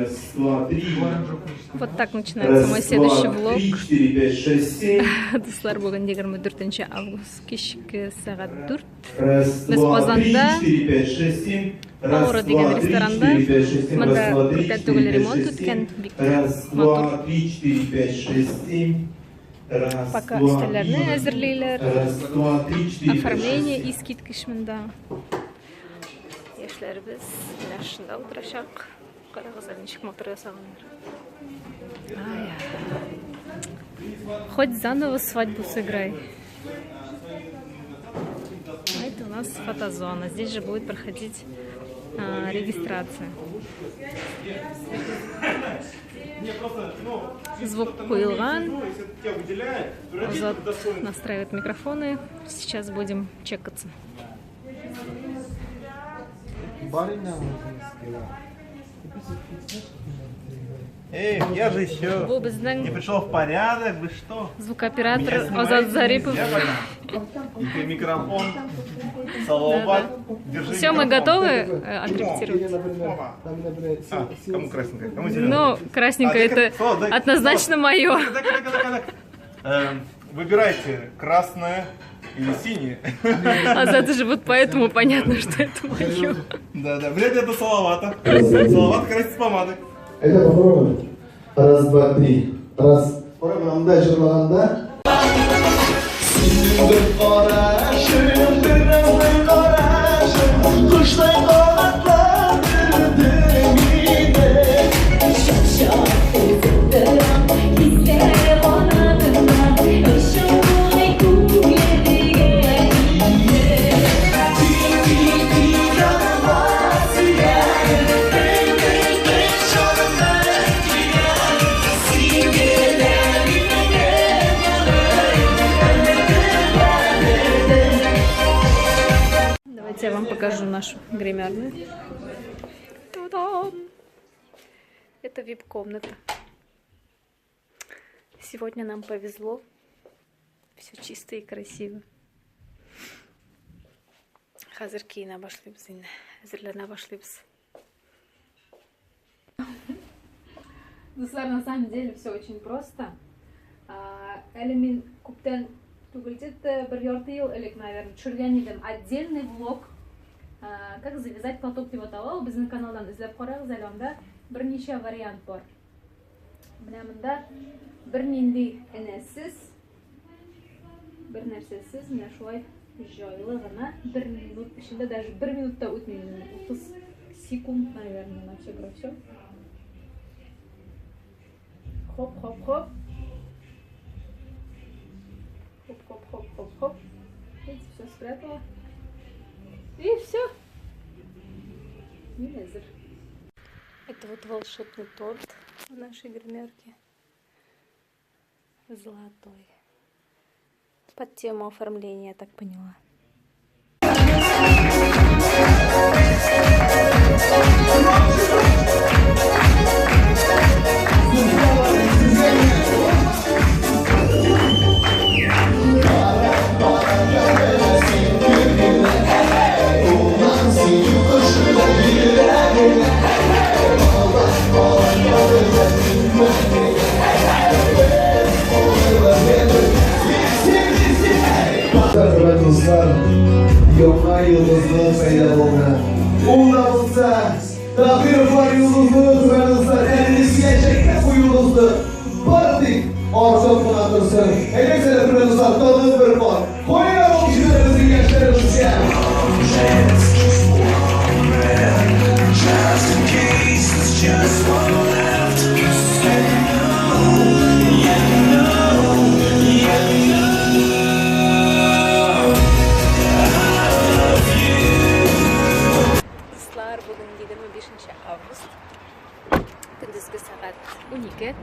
Раз, два, три. Вот так начинается мой следующий влог. 3, 4, 5, 6, 7. Достар бүгін 24 август кешкі сағат 4. Раз, Біз два, Қазанда 3, 4, 5, 6, 7. Аура деген ресторанда мында күркәтүгіл ремонт өткен бик матур. 3, 4, 5, 6, 7. Пока өстәлләрне әзерлейләр. Раз, два, 3, 4, 5, 6. Оформление искиткеч монда. Яшьләребез менә шунда утырачак. Карагыз, ничек матур ясаганнар. Хоть заново свадьбу сыграй. Это у нас фотозона. Здесь же будет проходить регистрация. Звук куилган. Азат настраивает микрофоны. Сейчас будем чекаться. Эй, я же еще не пришел в порядок, вы что? Звукооператор Азат Зарипов. И микрофон, Салават, держи. Все, мы готовы отрепетировать? Кому красненькая? Кому зеленая? Ну, красненькое это однозначно мое. Выбирайте красное или синее. Азат же вот поэтому понятно, что это мое. Да, блядь, это Салавата. Салават красит с помадой. Это попробуем. Раз, два, три. Раз. Попробуем дальше журналда. Я вам покажу нашу гримерную. Та-дам! Это вип-комната. Сегодня нам повезло. Все чисто и красиво. Хазыр кийине башлайбыз, әзерлене башлайбыз. На самом деле все очень просто. Элемент куптен түгілдетті бір ярты ел элек, наверное, түсірген едім отдельный влог, как завязать платок деп аталау. Біздің каналдан іздеп қараңыз, әлі онда бірнеше вариант бар. Мына мында бірнендей энесіз, бір нәрсесіз, мына шулай жайлы ғана 1 минут ішінде, даже 1 минутта өтмейді, 30 секунд, наверное, на все говорю, все. Хоп-хоп-хоп. Хоп-хоп-хоп-хоп-хоп. Видите, все спрятала. И все. И лезер. Это вот волшебный торт в нашей гримерке. Золотой. Под тему оформления, я так поняла. Yoluna yıldızlı sayılalımda. Uğra bulsa, Rabbim var yıldızlı kıranızda. Kendisi gerçekten bu yıldızlı. Partik, ortak buna dursun. Elekse kıranızda kalın bir var. Koyuna oluşlarınızı gençleriniz ya. Just in case it's just one left. Күндізгі сағат 12.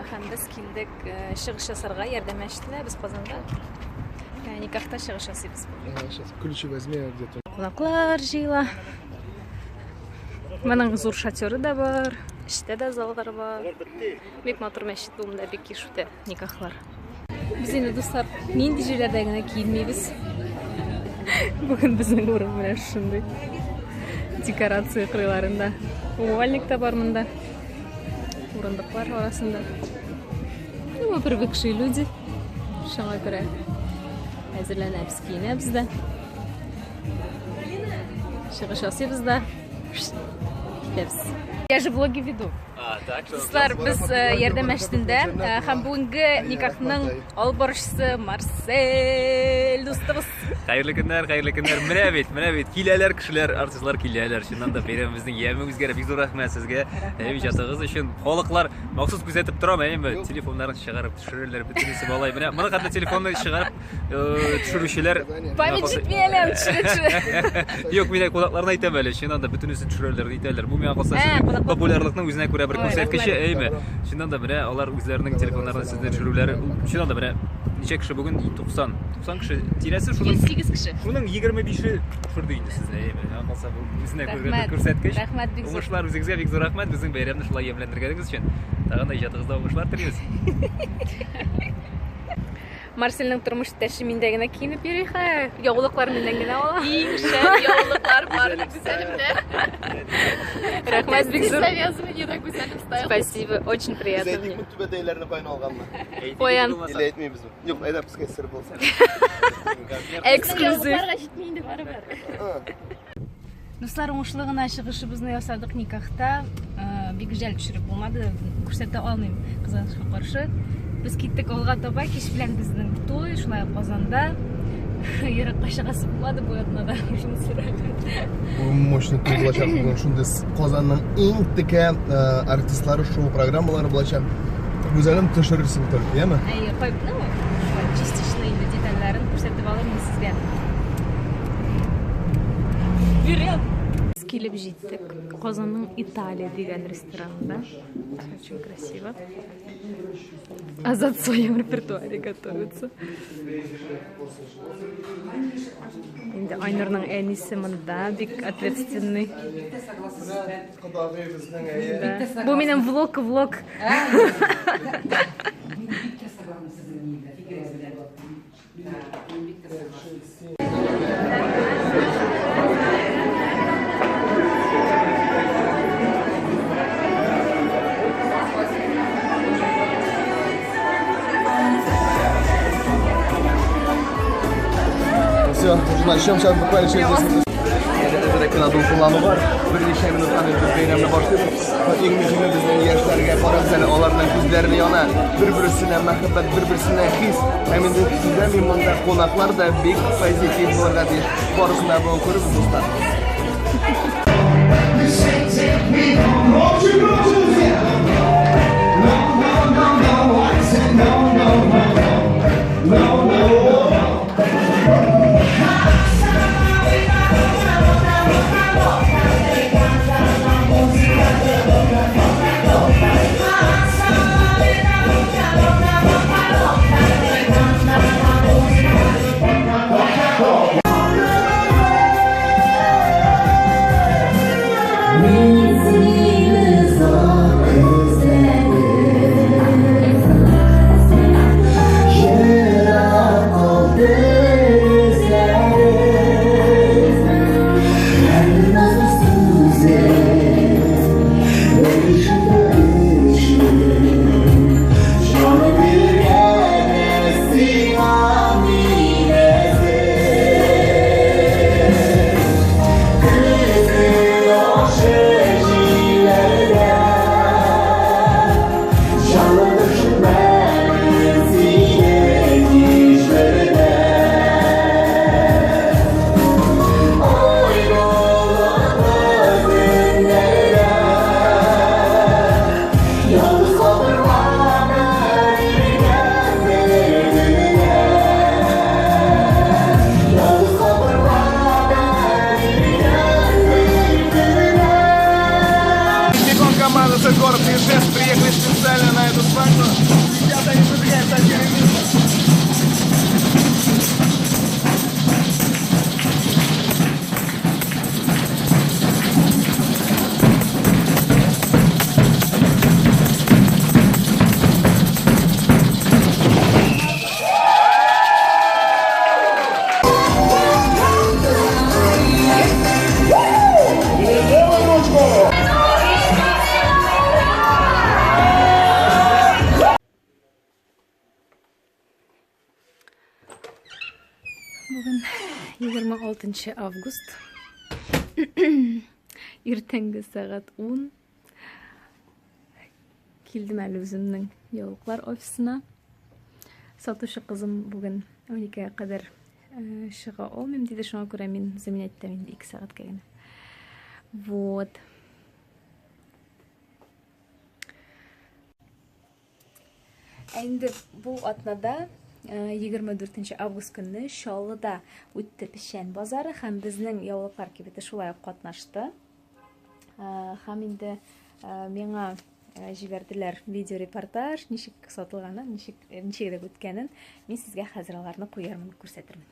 Һәм без килдек чыгыш ясарга, ярдәм итәләр без Казанда. Никахта чыгыш ясыйбыз. Сейчас ключи возьми где-то. Кунаклар җыела. Моның зур шатёры да бар, эчтә дә заллар бар. Бик матур мәчет булымда, бик еш үтә никахлар. Без инде дуслар, нинди җирләрдә генә киенмибез. Бүген безнең урын менә шундый. Декорация кырыларында. Умывальник та бар мында. Урындыклар арасында. Ну, мы привыкшие люди. Шаңа көрә. Әзерләнәбез, киенәбез дә. Чыгыш ясыйбыз да. Китәбез. Я же влоги веду. Достар, без Ярдәм мәчетендә һәм бүгенге никахның албарчысы Марсель дустыбыз. Хәерле көннәр. Менә бит. Киләләр кешеләр, артистлар киләләр. Шуннан да бәйрәмебезнең яме үзгәрә. Бик зур рәхмәт сезгә. Җатыгыз өчен. Халыклар махсус күзәтеп торам, телефоннарын чыгарып төшерәләр, бөтенесе балай. Менә моны хәтта телефонны чыгарып төшерүчеләр. Память җитмәяләр төшерүче. Юк, мин кунакларны әйтәм әле. Шуннан да бөтенесе төшерәләр, әйтәләр. Бу миңа калса популярлыкның үзенә күрә бер күрсәткече, Шуннан да менә алар үзләренең телефоннарын сездә төшерүләре. Шуннан да менә ничә кеше бүген 90 кеше тирәсе, шуның 8 кеше. Шуның 25-е төшерде инде сезне, калса бу үзенә күргән күрсәткеч. Рәхмәт бик зур. Уңышлар үзегезгә бик зур рәхмәт. Безнең бәйрәмне шулай ямьләндергәнегез өчен. Тагын да иҗатыгызда уңышлар телибез. Марсельнең тормыш иптәше миндә генә киенеп йөри, яулыклар миннән генә ала. Иң шәп яулыклар бар үземдә. Рәхмәт бик зур. Завязывание так гүзәл стайл. Спасибо, очень приятно. Зәйтник түбәдәйләрне кайны алганмы? Куян. Илә әйтмәйбезме? Юк, әйдә безгә сер булса. Эксклюзив. Җитмәйде барыбер. Дуслар, уңышлыгына чыгышыбызны ясадык никахта. Бик жәл төшереп булмады. Күрсәтә алмыйм кызганычка каршы. Без киттек алга таба, кич белән безнең той, шулай Казанда. Еракка чыгасы булмады бу ятнада. Шуны сорайм. Bu мощный той булачак бүген шундый Казанның иң текә артистлары шоу программалары булачак. Үзәлем төшерерсең тор, яме? Кайып, частично инде детальләрен күрсәтеп алырмын сезгә. Килеп җиттек. Казанның Италия дигән ресторанында. Очень красиво. Азат в своем репертуаре готовится. Инде Айнурның әнисе монда, бик ответственный. Бу минем влог. Все, уже начнем сейчас буквально через 10 минут. Kanadın kullanımı var. Bir neçə minutdan öncə beynəmlə başlayırıq. İlk müziğini bizdən yaşlarına paraqsəli, onlarla gözlərini yana, bir-birsinə məhəbbət, bir-birsinə his. Həmin də sizdə mimanda qonaqlar da big pozitiv olurlar deyir. Barısına bunu görüb dostlar. Приехали специально на эту свадьбу. Сейчас они зажигают отдельный 26 август. Иртәнге сәгать 10. Килдем әле үземнең яулыклар офисына. Сатучы кызым бүген 12-гә кадәр чыга алмыйм диде, шуңа күрә мин зәмин әйттем инде 2 сәгатькә генә. Вот. Инде бу атнада 24 август көнне Чаллыда үтте печән базары һәм безнең яулыклар кибете шулай катнашты. Һәм инде миңа җибәрделәр видеорепортаж, ничек сатылганын, ничек үткәнен. Мин сезгә хәзер аларны куярмын, күрсәтермен.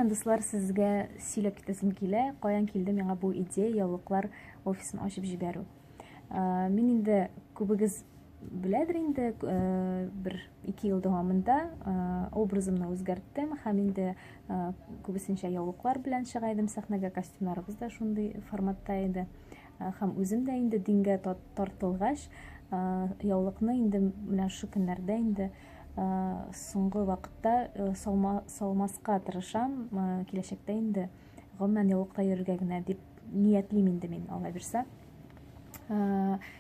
Достар, сезгә сөйләп китәсем килә, каян килде миңа бу идея яулыклар офисын ачып җибәрү. Мин инде күбегез беләдер инде, бер 2 ел дәвамында образымны үзгәрттем һәм инде күбесенчә яулыклар белән чыга идем сәхнәгә, костюмнарыбыз да шундый форматта иде. Һәм үзем дә инде дингә тартылгач, яулыкны инде менә шу көннәрдә инде соңгы вакытта салмаска тырышам, киләчәктә инде гомумән яулыкта йөрергә генә дип ниятлим инде мин, Алла бирсә.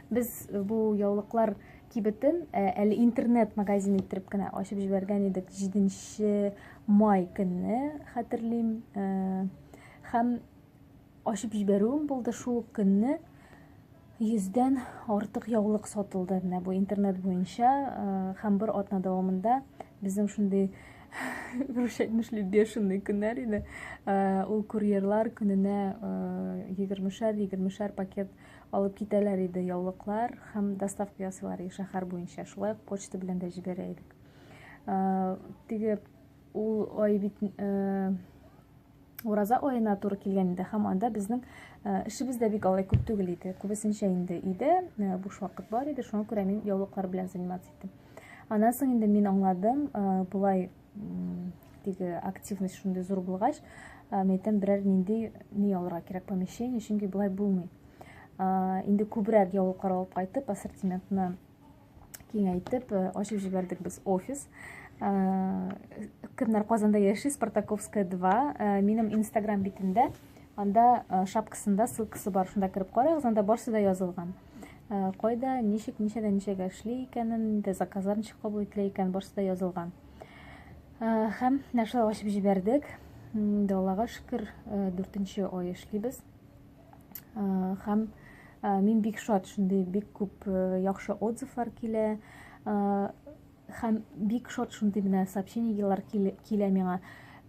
Без бу яулыклар кибетен әле интернет-магазин иттереп кенә ачып җибәргән идек 7 май көнне, хәтерлим. Һәм ачып җибәрүем булды шул көнне 100дән артык яулык сатылды менә бу интернет буенча, һәм бер атна дәвамында безнең шундый рушәйтмешли бешеный көннәр иде. Ул курьерлар көненә 20 пакет алып китәләр иде яулыклар һәм доставка ясыйлар шәһәр буенча. Шулай почта белән дә җибәрә идек. Теге ул ай бит Ураза аена туры килгән иде һәм анда безнең эшебез дә бик алай күп түгел иде. Күбесенчә инде буш вакыт бар иде, шуңа күрә мин яулыклар белән заниматься иттем. Аннан соң инде мин аңладым, булай теге активность шундый зур булгач, мәйтәм берәр нинди ни алырга кирәк помещение, чөнки булай булмый. Инде күбрәк яулыклар алып кайтып, ассортиментны киңәйтеп, ачып җибәрдек без офис. Кемнәр Казанда яши, Спартаковская 2, минем Instagram битендә, анда шапкасында ссылкасы бар, шунда кирип карагыз, анда барсы да язылган. Кайда, ничәгә эшли икәнен, заказлар ничек кабул ителә икән, барсы да язылган. Һәм нәрсә ачып җибәрдек. Аллага шөкер, 4нче ай эшлибез. Һәм мин бик шат, шундый бик күп яхшы отзывлар килә. Һәм бик шат шундый менә сообщениелар килә миңа.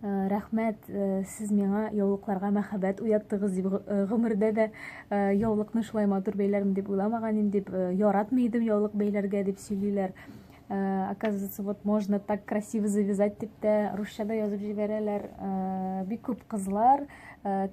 Рәхмәт, сез миңа яулыкларга мәхәббәт уяттыгыз дип, гомердә дә яулыкны шулай матур бәйләрмен дип уйламаган идем, дип, яратмый идем яулык бәйләргә дип сөйлиләр. Оказывается, вот можно так красиво завязать деп те русчада язып жиберелер. Бик күп кызлар,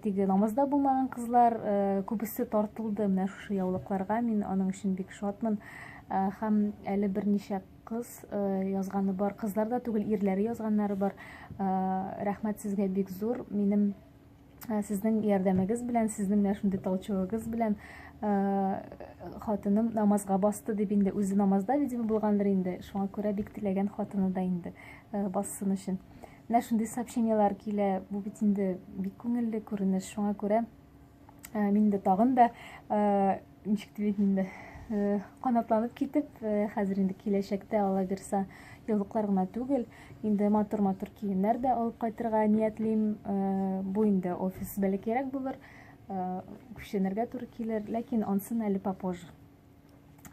тиге намазда булмаган кызлар, күбесе тартылды менә шушы яулыкларга. Мин аның өчен бик шатмын. Һәм әле берничә кыз язганы бар, кызлар да түгел, ирләре язганнары бар. Рәхмәт сезгә бик зур. Минем сезнең ярдәмегез белән, сезнең менә шундый талчыгыз белән хатыным намазга басты дип инде, үзе намазда видимо булгандыр инде. Шуңа күрә бик теләгән хатыны да инде бассын өчен. Менә шундый сообщениялар килә. Бу бит инде бик күңелле күренеш. Шуңа күрә мин дә тагын да ничек дип инде канатланып китеп, хәзер инде киләчәктә Алла бирсә яулыклар гына түгел, инде матур киемнәр дә алып кайтырга ниятлим. Бу инде офис бәләкәрәк булыр, күченергә туры килер, ләкин ансын әле попозже.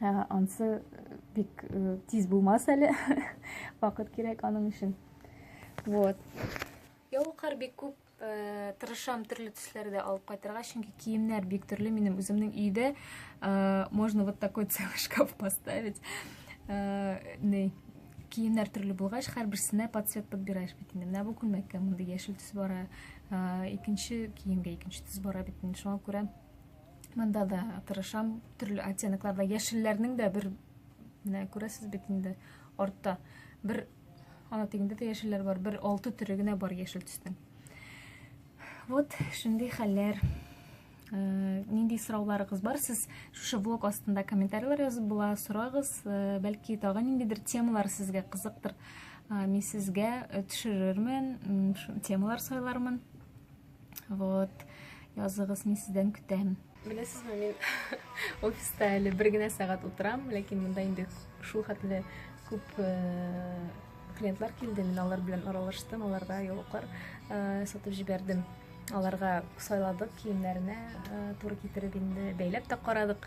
Ансы бик тиз булмас әле, вакыт кирәк аның өчен. Вот. Яулыклар бик күп, тырышам төрле төсләрдә алып кайтырга, чөнки киемнәр бик төрле. Минем үземнең өйдә можно вот такой целый шкаф поставить. Киемнәр төрле булгач, һәрберсенә под цвет подбираешь бит инде. Менә бу күлмәккә монда яшел төс бара, икенче киемгә икенче төс бара бит инде. Шуңа күрә монда да тырышам төрле оттенкларда. Яшелләрнең дә бер менә күрәсез бит инде артта. Бер ана тегендә дә яшелләр бар, бер 6 төрө генә бар яшел төстән. Вот шундый хәлләр. Нинди сорауларыгыз бар? Сез шушы влог астында комментарийлар язып була, сорагыз. Бәлки тагын ниндидер темалар сезгә кызыктыр. Мин сезгә төшерермен, темалар сайлармын. Вот. Языгыз, мин сездән көтәм. Беләсезме, мин офиста әле бер генә сәгать утырам, ләкин монда инде шул хәтле күп клиентлар килде. Мин алар белән аралаштым, аларга яулыклар сатып җибәрдем. Аларга сайладык, киемнәренә туры китереп инде бәйләп тә карадык.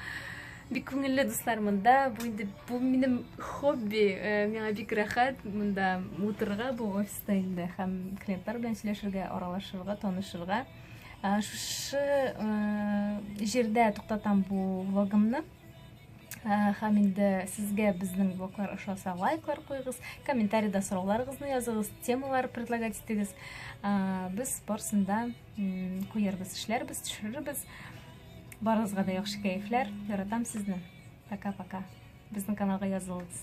Бик күңелле дуслар монда. Бу минем хобби. Миңа бик рәхәт монда утырырга бу офиста инде һәм клиентлар белән сөйләшергә, аралашырга, танышырга. Шушы җирдә туктатам бу влогымны. Һәм инде сезгә безнең влоглар ошаса лайклар куйгыз, комментарида сорауларыгызны языгыз, темалар предлагать итегез. Без барсында куярбыз, эшләрбез, төшерербез. Барыгызга да яхшы кәефләр. Яратам сезне. Пока-пока. Безнең каналга язылыгыз.